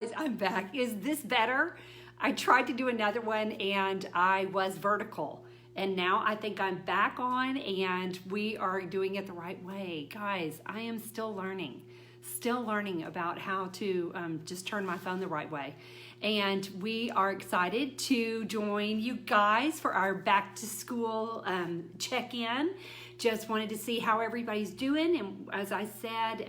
I'm back. Is this better? I tried to do another one and I was vertical. And now I think I'm back on and we are doing it the right way. Guys, I am still learning about how to just turn my phone the right way. And we are excited to join you guys for our back to school check-in. Just wanted to see how everybody's doing. And as I said,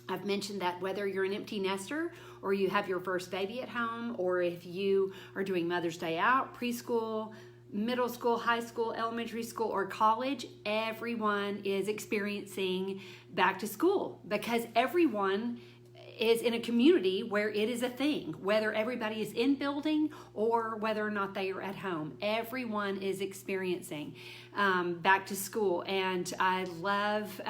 I've mentioned that whether you're an empty nester or you have your first baby at home, or if you are doing Mother's Day out, preschool, middle school, high school, elementary school, or college, everyone is experiencing back to school because everyone is in a community where it is a thing, whether everybody is in building or whether or not they are at home. Everyone is experiencing back to school. And I love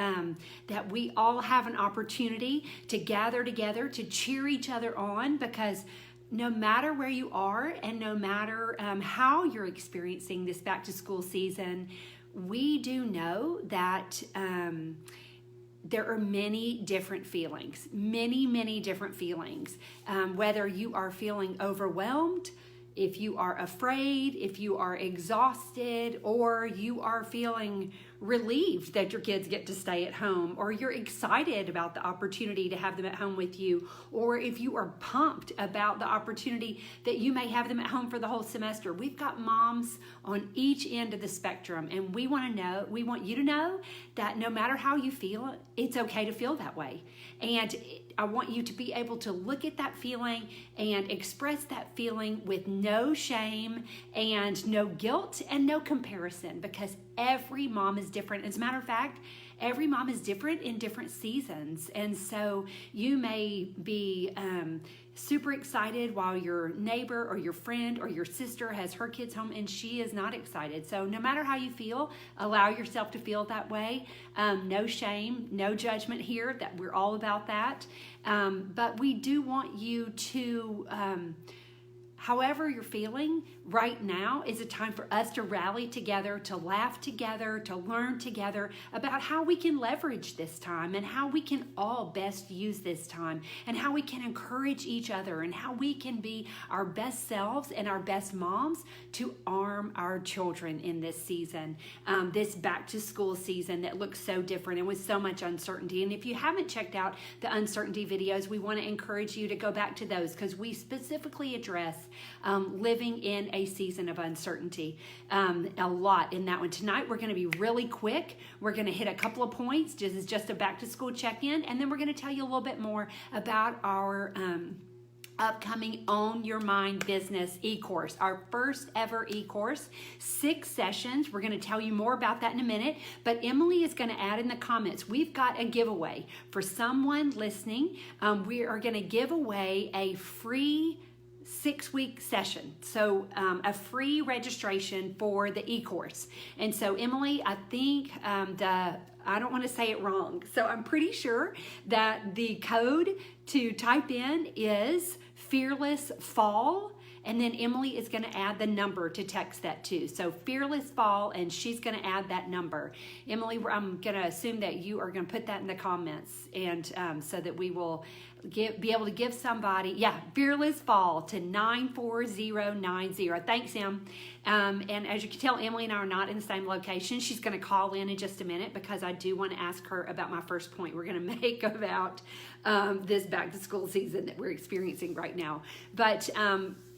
that we all have an opportunity to gather together to cheer each other on, because no matter where you are and no matter how you're experiencing this back to school season, we do know that there are many different feelings, many different feelings. Whether you are feeling overwhelmed, if you are afraid, if you are exhausted, or you are feeling relieved that your kids get to stay at home, or you're excited about the opportunity to have them at home with you, or if you are pumped about the opportunity that you may have them at home for the whole semester. We've got moms on each end of the spectrum, and we want you to know that no matter how you feel, it's okay to feel that way. And I want you to be able to look at that feeling and express that feeling with no shame and no guilt and no comparison, because every mom is different. As a matter of fact, every mom is different in different seasons. And so you may be super excited while your neighbor or your friend or your sister has her kids home and she is not excited. So no matter how you feel, allow yourself to feel that way. No shame, no judgment here, that we're all about that. But we do want you to, however you're feeling right now is a time for us to rally together, to laugh together, to learn together about how we can leverage this time and how we can all best use this time and how we can encourage each other and how we can be our best selves and our best moms to arm our children in this season, this back to school season that looks so different and with so much uncertainty. And if you haven't checked out the uncertainty videos, we want to encourage you to go back to those, because we specifically address living in a season of uncertainty a lot in that one. Tonight we're going to be really quick. We're going to hit a couple of points. This is just a back to school check-in, and then we're going to tell you a little bit more about our upcoming Own Your Mind Business e-course, our first ever e-course, 6 sessions. We're going to tell you more about that in a minute, but Emily is going to add in the comments, we've got a giveaway for someone listening. We are going to give away a free 6-week session. So a free registration for the e-course. And so Emily, I think I don't want to say it wrong. So I'm pretty sure that the code to type in is Fearless Fall. And then Emily is going to add the number to text that to. So Fearless Fall, and she's going to add that number. Emily, I'm going to assume that you are going to put that in the comments, and so that we will be able to give somebody, Fearless Fall to 94090. Thanks, Em. And as you can tell, Emily and I are not in the same location. She's going to call in just a minute, because I do want to ask her about my first point we're going to make about this back to school season that we're experiencing right now. But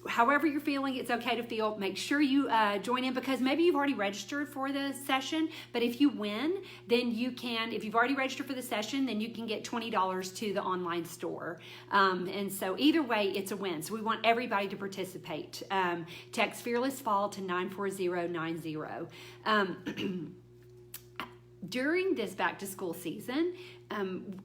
however you're feeling, it's okay to feel. Make sure you join in, because maybe you've already registered for the session, but if you win, then you can, if you've already registered for the session, then you can get $20 to the online store. And so either way, it's a win. So we want everybody to participate. Text Fearless Fall to 94090. During this back to school season,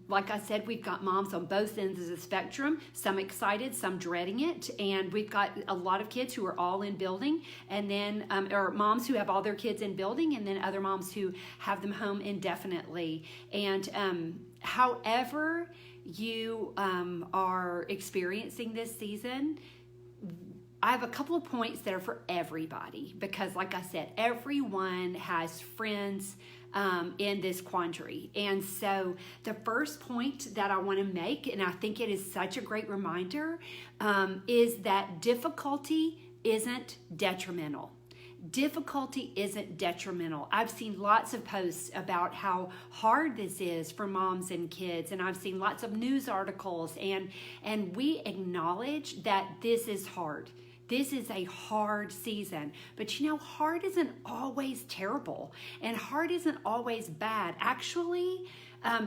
like I said, we've got moms on both ends of the spectrum, some excited, some dreading it, and we've got a lot of kids who are all in building, and then or moms who have all their kids in building, and then other moms who have them home indefinitely. And however you are experiencing this season, I have a couple of points that are for everybody, because like I said, everyone has friends, in this quandary. And so the first point that I want to make, and I think it is such a great reminder, is that difficulty isn't detrimental. Difficulty isn't detrimental. I've seen lots of posts about how hard this is for moms and kids, and I've seen lots of news articles, and we acknowledge that this is hard. This is a hard season, but hard isn't always terrible, and hard isn't always bad. Actually,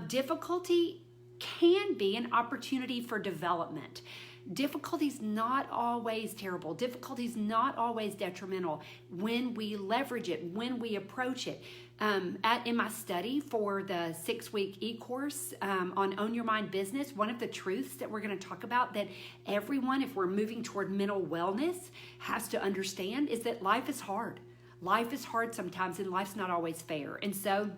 difficulty can be an opportunity for development. Difficulty's not always terrible. Difficulty's not always detrimental when we leverage it, when we approach it. In my study for the 6-week e-course on Own Your Mind Business, one of the truths that we're going to talk about that everyone, if we're moving toward mental wellness, has to understand is that life is hard. Life is hard sometimes, and life's not always fair. And so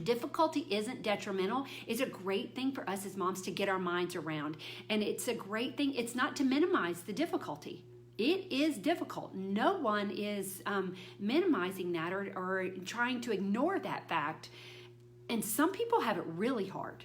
difficulty isn't detrimental. It's a great thing for us as moms to get our minds around. And it's a great thing. It's not to minimize the difficulty. It is difficult. No one is minimizing that or trying to ignore that fact. And some people have it really hard.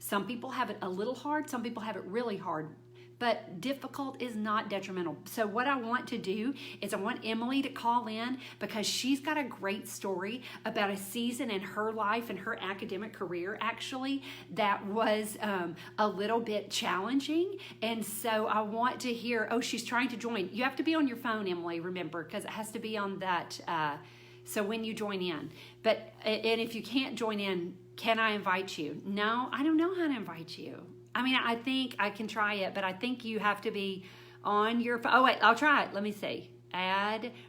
Some people have it a little hard. Some people have it really hard. But difficult is not detrimental. So what I want to do is I want Emily to call in because she's got a great story about a season in her life and her academic career, actually, that was a little bit challenging. And so I want to hear, she's trying to join. You have to be on your phone, Emily, remember, because it has to be on that, so when you join in. And if you can't join in, can I invite you? No, I don't know how to invite you. I mean, I think I can try it, but I think you have to be on your phone. Oh, wait, I'll try it. Let me see.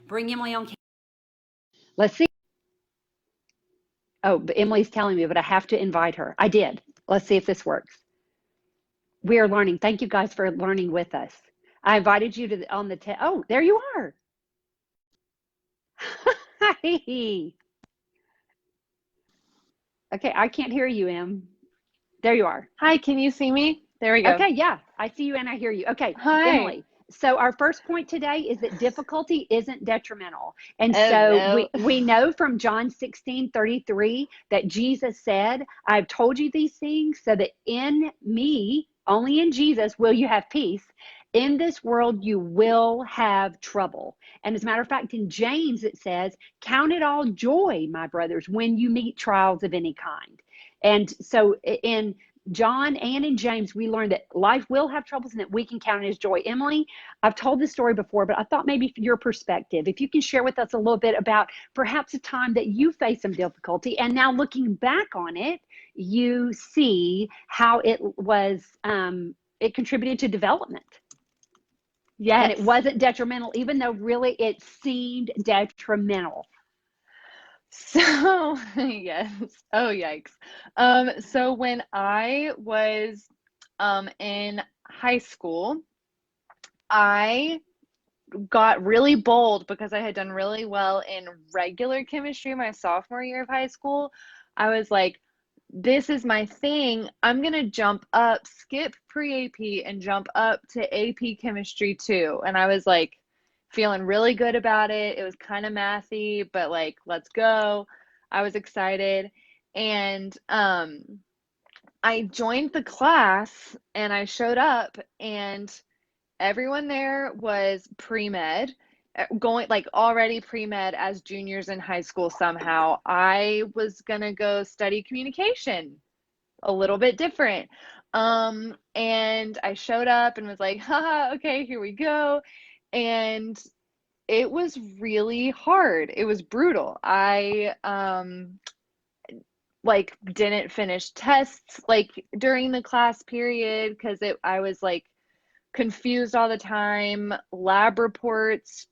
Bring Emily on. Let's see. Oh, but Emily's telling me, but I have to invite her. I did. Let's see if this works. We are learning. Thank you guys for learning with us. I invited you to on the oh, there you are. Hi. Okay, I can't hear you, Em. There you are. Hi, can you see me? There we go. Okay, yeah, I see you and I hear you. Okay, Hi. Emily. So our first point today is that difficulty isn't detrimental. And so we know from John 16:33 that Jesus said, I've told you these things so that in me, only in Jesus, will you have peace. In this world, you will have trouble. And as a matter of fact, in James, it says, count it all joy, my brothers, when you meet trials of any kind. And so in John and in James, we learned that life will have troubles and that we can count it as joy. Emily, I've told this story before, but I thought maybe your perspective, if you can share with us a little bit about perhaps a time that you faced some difficulty and now looking back on it, you see how it was, it contributed to development. Yes. And it wasn't detrimental, even though really it seemed detrimental. So, yes. Oh, yikes. So when I was in high school, I got really bold because I had done really well in regular chemistry my sophomore year of high school. I was like, this is my thing. I'm going to jump up, skip pre-AP and jump up to AP chemistry too. And I was like, feeling really good about it. It was kind of mathy, but like, let's go. I was excited. And I joined the class and I showed up and everyone there was pre-med, going like already pre-med as juniors in high school somehow. I was gonna go study communication, a little bit different. And I showed up and was like, haha, okay, here we go. And it was really hard. It was brutal. I like didn't finish tests like during the class period because I was like confused all the time. Lab reports,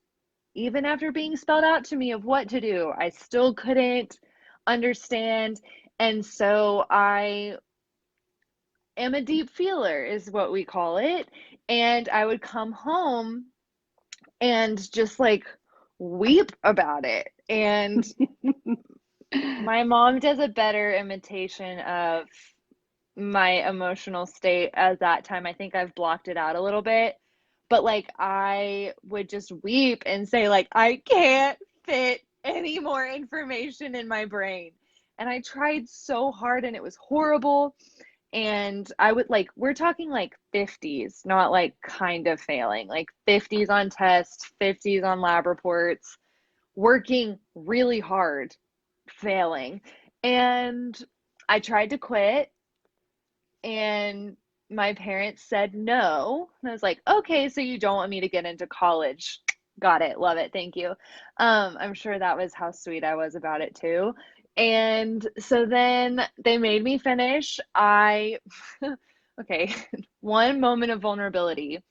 even after being spelled out to me of what to do, I still couldn't understand. And so I am a deep feeler is what we call it. And I would come home and just like weep about it. And my mom does a better imitation of my emotional state at that time. I think I've blocked it out a little bit, but like I would just weep and say like, I can't fit any more information in my brain. And I tried so hard and it was horrible. And I would like, we're talking like 50s, not like kind of failing, like 50s on tests, 50s on lab reports, working really hard, failing. And I tried to quit, and my parents said no. And I was like, okay, so you don't want me to get into college. Got it. Love it. Thank you. I'm sure that was how sweet I was about it too. And so then they made me finish. Okay, one moment of vulnerability.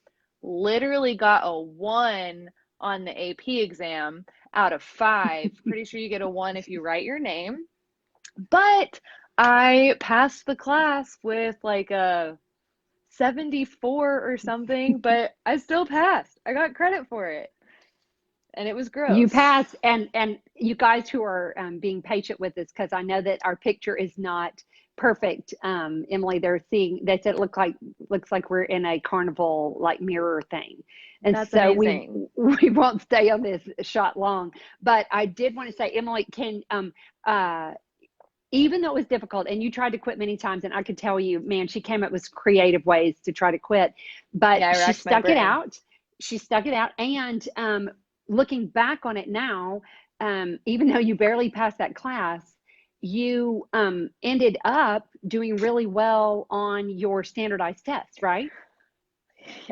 Literally got a 1 on the AP exam out of 5. Pretty sure you get a 1 if you write your name. But I passed the class with like a 74 or something, but I still passed. I got credit for it. And it was You gross. pass, and you guys who are being patient with us, because I know that our picture is not perfect. Emily, they're seeing they said it looks like we're in a carnival like mirror thing, and That's so we amazing. we won't stay on this shot long. But I did want to say, Emily, can uh even though it was difficult and you tried to quit many times, and I could tell you, man, she came up with creative ways to try to quit, but Yeah, I she racked my stuck it brain. out. She stuck it out. And looking back on it now, even though you barely passed that class, you ended up doing really well on your standardized tests, right?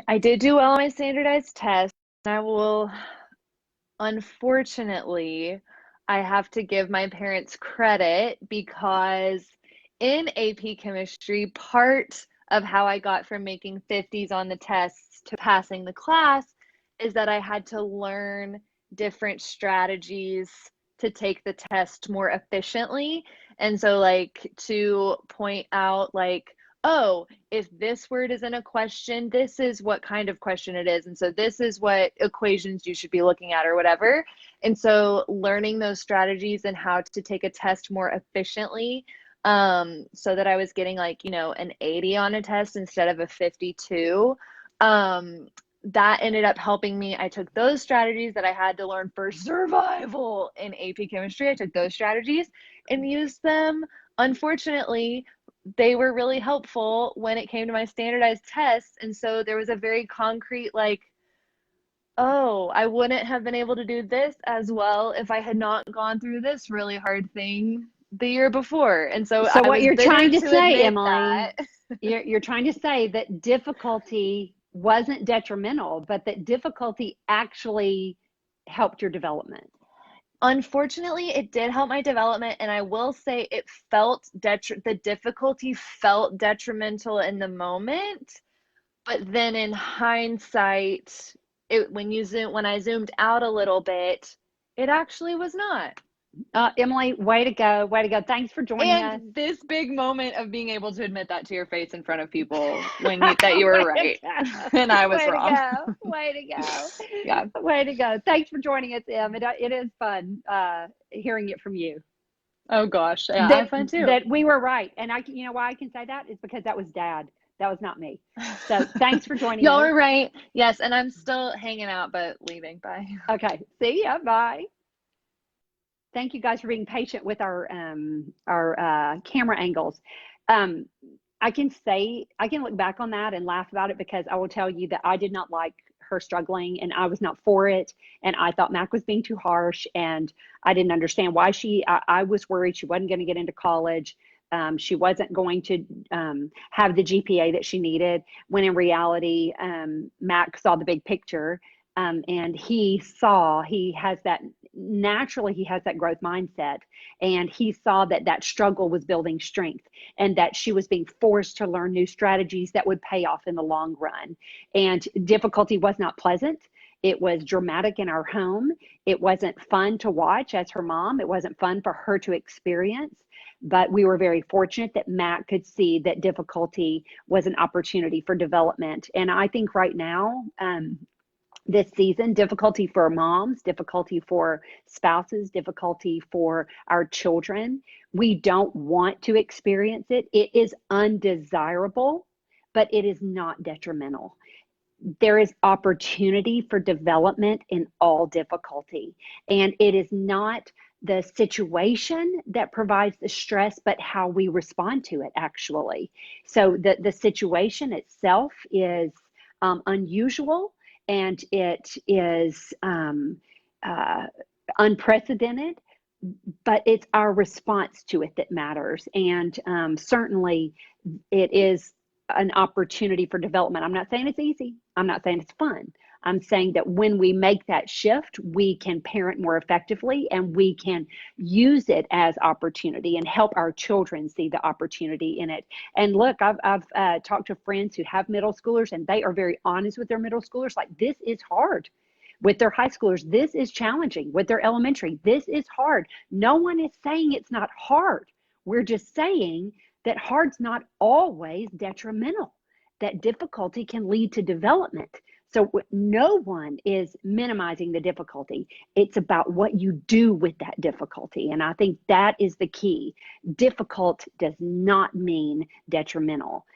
I did do well on my standardized test. I will, unfortunately, I have to give my parents credit because in AP chemistry, part of how I got from making 50s on the tests to passing the class is that I had to learn different strategies to take the test more efficiently. And so, like, to point out, like, oh, if this word is in a question, this is what kind of question it is. And so this is what equations you should be looking at or whatever. And so learning those strategies and how to take a test more efficiently, so that I was getting like, an 80 on a test instead of a 52. That ended up helping me. I took those strategies that I had to learn for survival in AP chemistry. I took those strategies and used them. Unfortunately, they were really helpful when it came to my standardized tests. And so there was a very concrete, like, oh, I wouldn't have been able to do this as well if I had not gone through this really hard thing the year before. And so So I what was you're bitter trying to to say, admit that. Emily, you're trying to say that difficulty wasn't detrimental, but that difficulty actually helped your development. Unfortunately, it did help my development, and I will say the difficulty felt detrimental in the moment. But then in hindsight, when I zoomed out a little bit, it actually was not. Emily, way to go. Way to go. Thanks for joining us. And this big moment of being able to admit that to your face in front of people that you were Way to right go. and I was Way to wrong. go. Way to go. Yeah. Way to go. Thanks for joining us, Em. It is fun hearing it from you. Oh gosh. Yeah, I That have fun too. that we were right. And you know why I can say that is because that was Dad. That was not me. So thanks for joining Y'all us. are right. Yes, and I'm still hanging out but leaving. Bye. Okay. See ya. Bye. Thank you guys for being patient with our camera angles. Um, I can look back on that and laugh about it because I will tell you that I did not like her struggling and I was not for it. And I thought Mac was being too harsh and I didn't understand why I was worried she wasn't going to get into college. She wasn't going to have the GPA that she needed when in reality, Mac saw the big picture. And he has that naturally, he has that growth mindset. And he saw that that struggle was building strength and that she was being forced to learn new strategies that would pay off in the long run. And difficulty was not pleasant. It was dramatic in our home. It wasn't fun to watch as her mom. It wasn't fun for her to experience. But we were very fortunate that Matt could see that difficulty was an opportunity for development. And I think right now, this season, difficulty for moms, difficulty for spouses, difficulty for our children. We don't want to experience it. It is undesirable, but it is not detrimental. There is opportunity for development in all difficulty. And it is not the situation that provides the stress, but how we respond to it actually. So the situation itself is unusual, and it is uh, unprecedented, but it's our response to it that matters. And certainly it is an opportunity for development. I'm not saying it's easy. I'm not saying it's fun. I'm saying that when we make that shift, we can parent more effectively, and we can use it as opportunity and help our children see the opportunity in it. And look, I've talked to friends who have middle schoolers, and they are very honest with their middle schoolers. Like, this is hard. With their high schoolers, this is challenging. With their elementary, this is hard. No one is saying it's not hard. We're just saying that hard's not always detrimental, that difficulty can lead to development. So no one is minimizing the difficulty. It's about what you do with that difficulty. And I think that is the key. Difficult does not mean detrimental.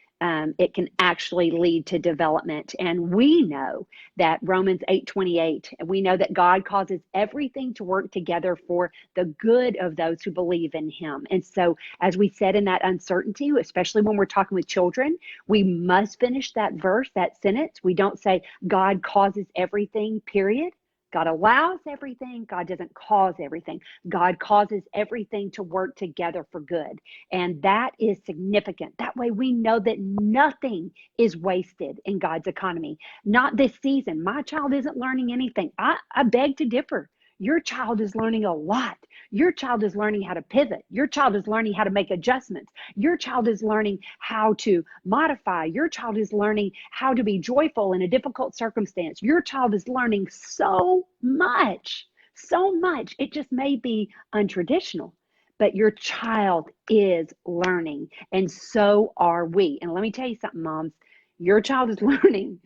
It can actually lead to development. And we know that Romans 8:28, we know that God causes everything to work together for the good of those who believe in him. And so, as we said, in that uncertainty, especially when we're talking with children, we must finish that verse, that sentence. We don't say God causes everything, period. God allows everything. God doesn't cause everything. God causes everything to work together for good. And that is significant. That way we know that nothing is wasted in God's economy. Not this season. My child isn't learning anything. I beg to differ. Your child is learning a lot. Your child is learning how to pivot. Your child is learning how to make adjustments. Your child is learning how to modify. Your child is learning how to be joyful in a difficult circumstance. Your child is learning so much, so much. It just may be untraditional, but your child is learning, and so are we. And let me tell you something, moms, your child is learning.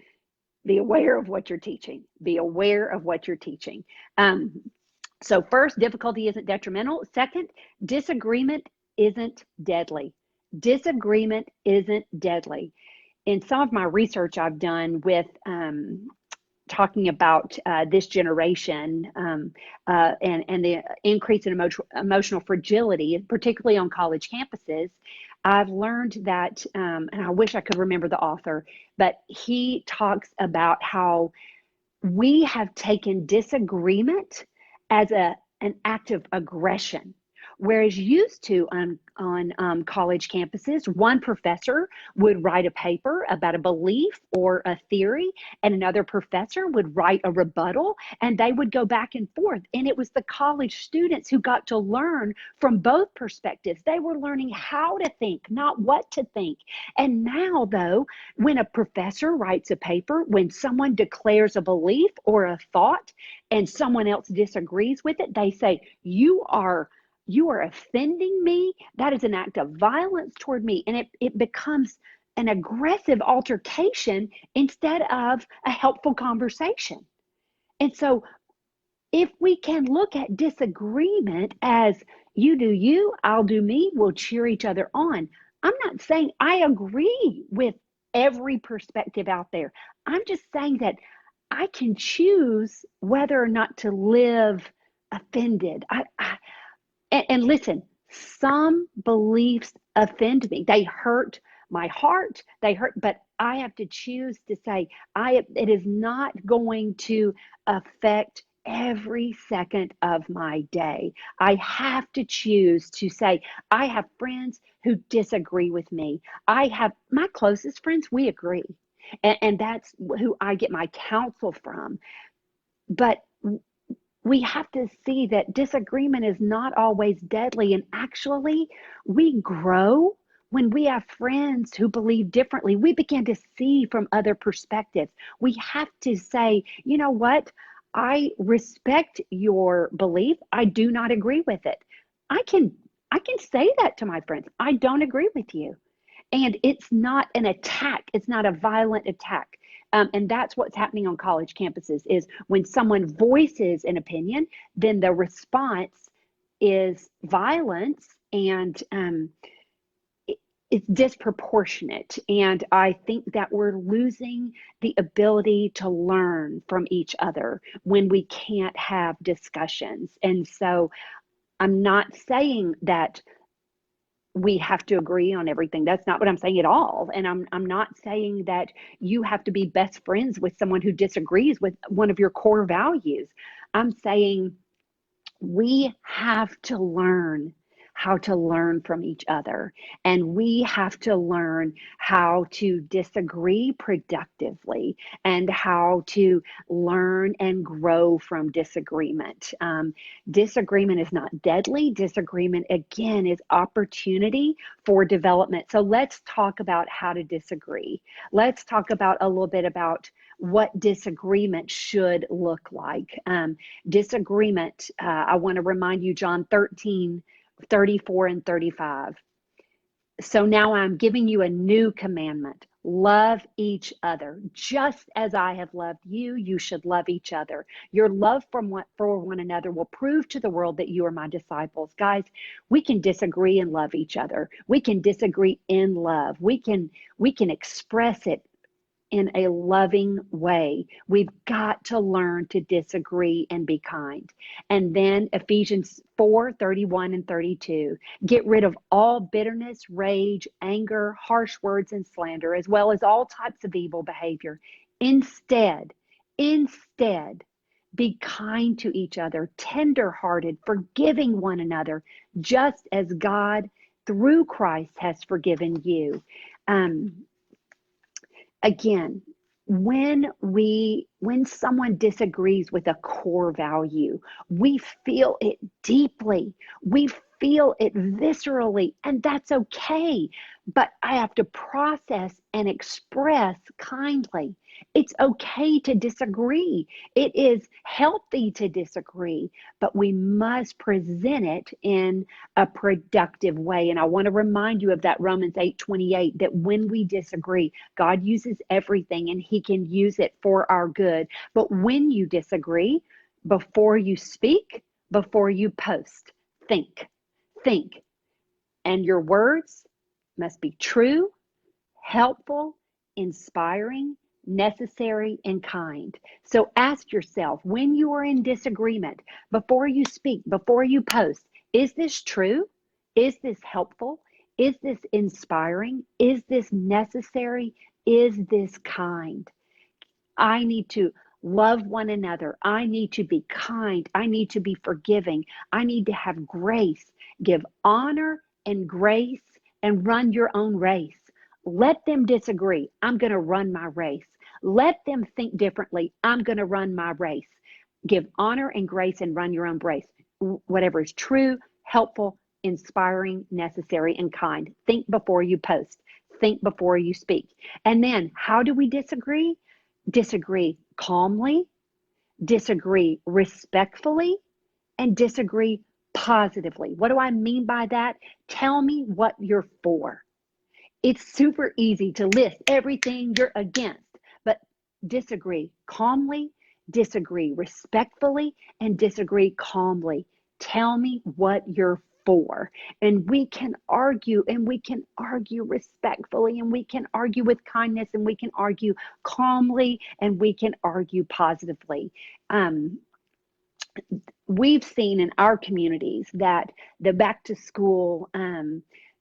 Be aware of what you're teaching. Be aware of what you're teaching. So first, difficulty isn't detrimental. Second, disagreement isn't deadly. Disagreement isn't deadly. In some of my research I've done with talking about this generation and the increase in emotional fragility, particularly on college campuses, I've learned that, and I wish I could remember the author, but he talks about how we have taken disagreement as an act of aggression. Whereas used to on college campuses, one professor would write a paper about a belief or a theory, and another professor would write a rebuttal, and they would go back and forth. And it was the college students who got to learn from both perspectives. They were learning how to think, not what to think. And now, though, when a professor writes a paper, when someone declares a belief or a thought, and someone else disagrees with it, they say, you are offending me. That is an act of violence toward me. And it becomes an aggressive altercation instead of a helpful conversation. And so if we can look at disagreement as you do you, I'll do me, we'll cheer each other on. I'm not saying I agree with every perspective out there. I'm just saying that I can choose whether or not to live offended. And listen, some beliefs offend me. They hurt my heart. They hurt, but I have to choose to say, it is not going to affect every second of my day. I have to choose to say, I have friends who disagree with me. I have my closest friends, we agree. And that's who I get my counsel from. But we have to see that disagreement is not always deadly. And actually, we grow when we have friends who believe differently. We begin to see from other perspectives. We have to say, you know what? I respect your belief. I do not agree with it. I can say that to my friends. I don't agree with you. And it's not an attack. It's not a violent attack. And that's what's happening on college campuses is when someone voices an opinion, then the response is violence, and it's disproportionate. And I think that we're losing the ability to learn from each other when we can't have discussions. And so I'm not saying that we have to agree on everything. That's not what I'm saying at all. And I'm not saying that you have to be best friends with someone who disagrees with one of your core values. I'm saying we have to learn how to learn from each other, and we have to learn how to disagree productively and how to learn and grow from disagreement. Disagreement is not deadly. Disagreement, again, is opportunity for development. So let's talk about how to disagree. Let's talk about a little bit about what disagreement should look like. Disagreement, I want to remind you, John 13:34 and 35. So now I'm giving you a new commandment. Love each other. Just as I have loved you, you should love each other. Your love for one another will prove to the world that you are my disciples. Guys, we can disagree and love each other. We can disagree in love. We can express it in a loving way. We've got to learn to disagree and be kind. And then Ephesians 4:31 and 32. Get rid of all bitterness, rage, anger, harsh words, and slander, as well as all types of evil behavior. Instead, be kind to each other, tender-hearted, forgiving one another, just as God through Christ has forgiven you. Again, when someone disagrees with a core value, we feel it deeply. We feel it viscerally, and that's okay. But I have to process and express kindly. It's okay to disagree. It is healthy to disagree, but we must present it in a productive way. And I want to remind you of that Romans 8:28, that when we disagree, God uses everything and he can use it for our good. But when you disagree, before you speak, before you post, think. And your words must be true, helpful, inspiring, necessary, and kind. So ask yourself, when you are in disagreement, before you speak, before you post, is this true? Is this helpful? Is this inspiring? Is this necessary? Is this kind? I need to love one another. I need to be kind. I need to be forgiving. I need to have grace. Give honor and grace and run your own race. Let them disagree. I'm going to run my race. Let them think differently. I'm going to run my race. Give honor and grace and run your own race. Whatever is true, helpful, inspiring, necessary, and kind. Think before you post. Think before you speak. And then, how do we disagree? Disagree calmly, disagree respectfully, and disagree positively. What do I mean by that? Tell me what you're for. It's super easy to list everything you're against, but disagree calmly, disagree respectfully, and disagree calmly. Tell me what you're for. And we can argue, and we can argue respectfully, and we can argue with kindness, and we can argue calmly, and we can argue positively. We've seen in our communities that the back to school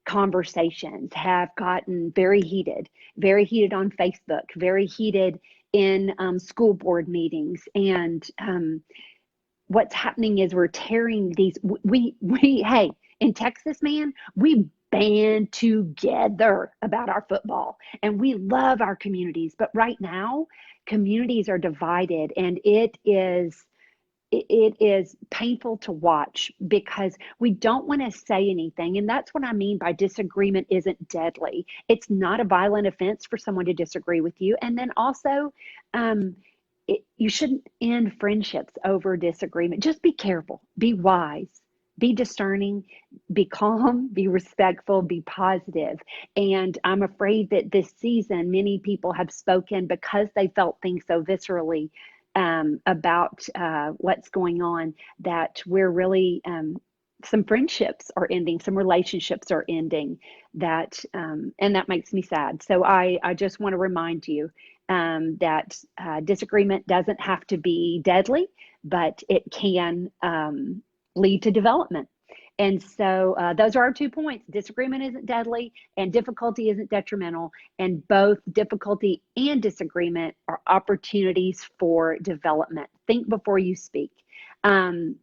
conversations have gotten very heated on Facebook, very heated in school board meetings. And what's happening is we're tearing these, hey, in Texas, man, we band together about our football and we love our communities. But right now, communities are divided, and it is painful to watch because we don't want to say anything. And that's what I mean by disagreement isn't deadly. It's not a violent offense for someone to disagree with you. And then also, you shouldn't end friendships over disagreement. Just be careful, be wise, be discerning, be calm, be respectful, be positive. And I'm afraid that this season, many people have spoken because they felt things so viscerally about what's going on, that we're really, some friendships are ending, some relationships are ending, that, and that makes me sad. So I just want to remind you that disagreement doesn't have to be deadly, but it can lead to development. And so those are our 2 points. Disagreement isn't deadly and difficulty isn't detrimental. And both difficulty and disagreement are opportunities for development. Think before you speak. And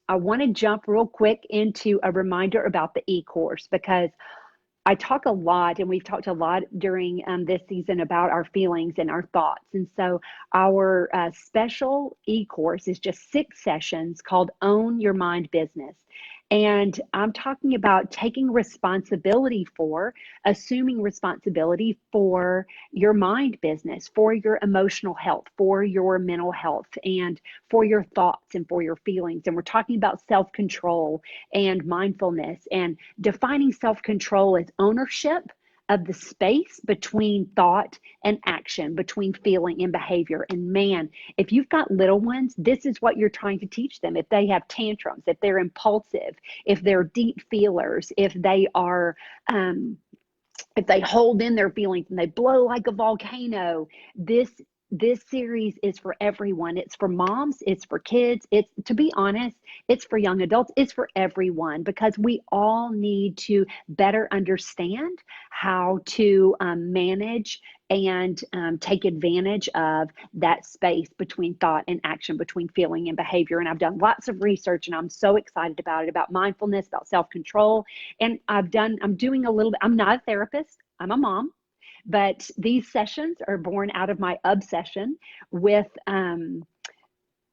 I want to jump real quick into a reminder about the e-course, because I talk a lot, and we've talked a lot during this season about our feelings and our thoughts. And so our special e-course is just 6 sessions called Own Your Mind Business. And I'm talking about taking responsibility for, assuming responsibility for your mind business, for your emotional health, for your mental health, and for your thoughts and for your feelings. And we're talking about self-control and mindfulness, and defining self-control as ownership of the space between thought and action, between feeling and behavior. And man, if you've got little ones, this is what you're trying to teach them. If they have tantrums, if they're impulsive, if they're deep feelers, if they are, if they hold in their feelings and they blow like a volcano, this series is for everyone. It's for moms, it's for kids, it's, to be honest, it's for young adults, it's for everyone, because we all need to better understand how to manage and take advantage of that space between thought and action, between feeling and behavior. And I've done lots of research, and I'm so excited about it, about mindfulness, about self-control. And I'm doing a little bit, I'm not a therapist, I'm a mom. But these sessions are born out of my obsession with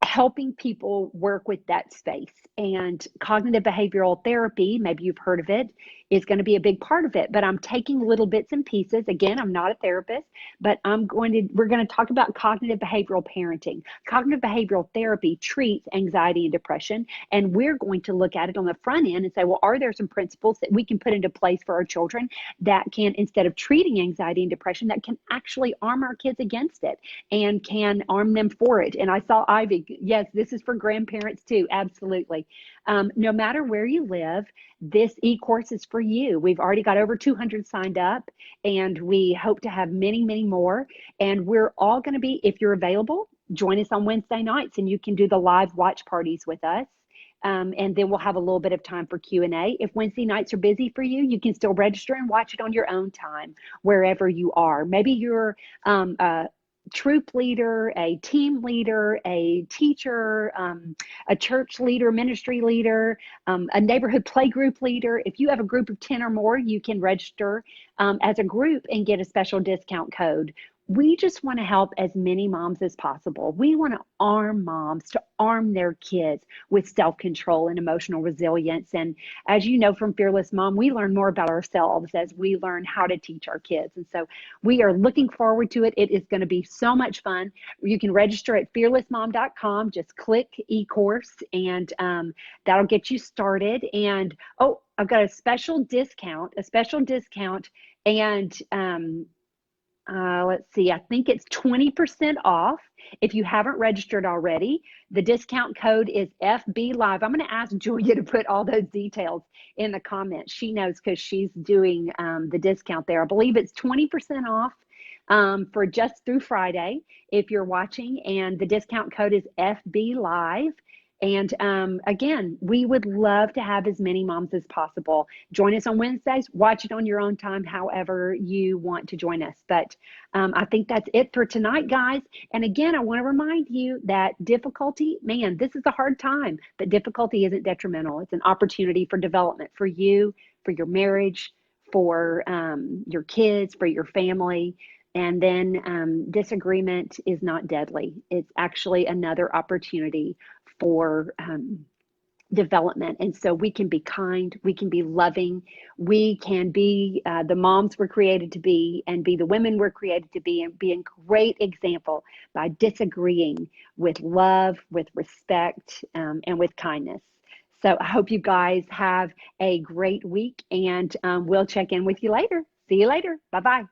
helping people work with that space. And cognitive behavioral therapy, maybe you've heard of it, is going to be a big part of it. But I'm taking little bits and pieces. Again, I'm not a therapist, but we're going to talk about cognitive behavioral parenting. Cognitive behavioral therapy treats anxiety and depression. And we're going to look at it on the front end and say, well, are there some principles that we can put into place for our children that can, instead of treating anxiety and depression, that can actually arm our kids against it and can arm them for it? And I saw Ivy, yes, this is for grandparents too. Absolutely. No matter where you live, this e-course is for you. We've already got over 200 signed up, and we hope to have many, many more. And we're all going to be, if you're available, join us on Wednesday nights, and you can do the live watch parties with us. And then we'll have a little bit of time for Q&A. If Wednesday nights are busy for you, you can still register and watch it on your own time, wherever you are. Maybe you're troop leader, a team leader, a teacher, a church leader, ministry leader, a neighborhood play group leader. If you have a group of 10 or more, you can register as a group and get a special discount code. We just want to help as many moms as possible. We want to arm moms to arm their kids with self-control and emotional resilience. And as you know from Fearless Mom, we learn more about ourselves as we learn how to teach our kids. And so we are looking forward to it. It is going to be so much fun. You can register at fearlessmom.com. Just click e-course, and that'll get you started. And oh, I've got a special discount, and let's see, I think it's 20% off if you haven't registered already. The discount code is FB Live. I'm going to ask Julia to put all those details in the comments. She knows because she's doing the discount there. I believe it's 20% off for just through Friday if you're watching, and the discount code is FB Live. And again, we would love to have as many moms as possible. Join us on Wednesdays, watch it on your own time, however you want to join us. But I think that's it for tonight, guys. And again, I want to remind you that difficulty, man, this is a hard time, but difficulty isn't detrimental. It's an opportunity for development for you, for your marriage, for your kids, for your family. And then disagreement is not deadly. It's actually another opportunity for development. And so we can be kind, we can be loving, we can be the moms we're created to be, and be the women we're created to be, and be a great example by disagreeing with love, with respect, and with kindness. So I hope you guys have a great week, and we'll check in with you later. See you later. Bye-bye.